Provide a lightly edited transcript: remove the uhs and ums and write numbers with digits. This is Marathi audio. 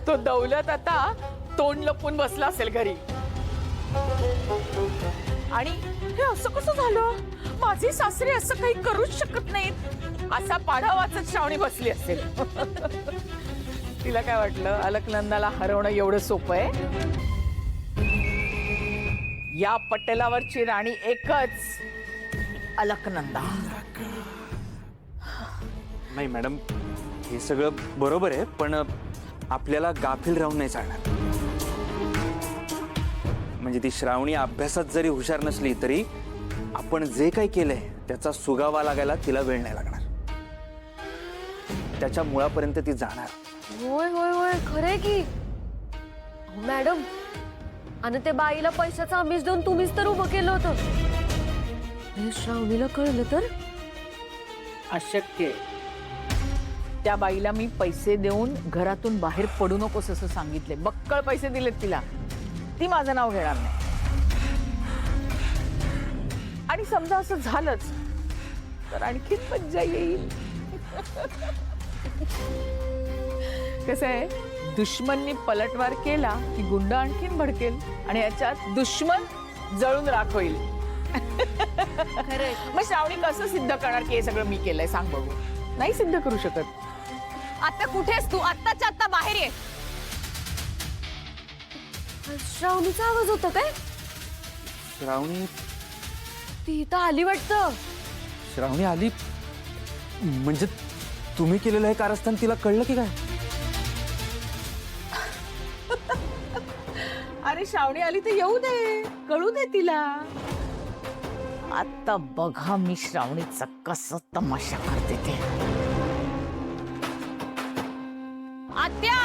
तो दौलत आता तोंड लपून बसला असेल घरी. आणि हे असं कसं झालं? माझे सासरे असं काही करूच शकत नाहीत असा पाढा वाचत श्रावणी बसली असेल. तिला काय वाटलं अलकनंदाला हरवणं एवढं सोपं आहे? या पटलावरची राणी एकच, अलकनंदा. नाही मॅडम, हे सगळं बरोबर आहे, पण आपल्याला गाफील राहून नाही चालणार. म्हणजे ती श्रावणी अभ्यासात जरी हुशार नसली तरी आपण जे काही केलंय त्याचा सुगावा लागायला तिला वेळ नाही लागणार. त्याच्या मुळापर्यंत ती जाणार. होय होय होय, खरंय की मॅडम. आणि ते बाईला पैशाचा आमिष देऊन तुम्हीच तर उभं केलं होतं. हे श्रावणीला कळलं तर अशक्य आहे. त्या बाईला मी पैसे देऊन घरातून बाहेर पडू नकोस असं सांगितले. बक्कळ पैसे दिलेत तिला. ती माझं नाव घेणार नाही. आणि समजा असं झालंच तर आणखीन मज्जा येईल. कसं आहे, दुश्मननी पलटवार केला की गुंड आणखीन भडकेल आणि याच्यात दुश्मन जळून राख होईल. मग श्रावणी कसं सिद्ध करणार की हे सगळं मी केलंय? सांग बघू. नाही सिद्ध करू शकत. आता कुठेस तू? आत्ताच्या आत्ता बाहेर ये. श्रावणीचा आवाज होता काय? श्रावणी ती इथं आली वाटतं. श्रावणी आली म्हणजे तुम्ही केलेलं हे कारस्थान तिला कळलं की काय? अरे श्रावणी आली तर येऊ दे, कळू दे तिला. आता बघा मी श्रावणीचा कसा तमाशा करते ते. आत्या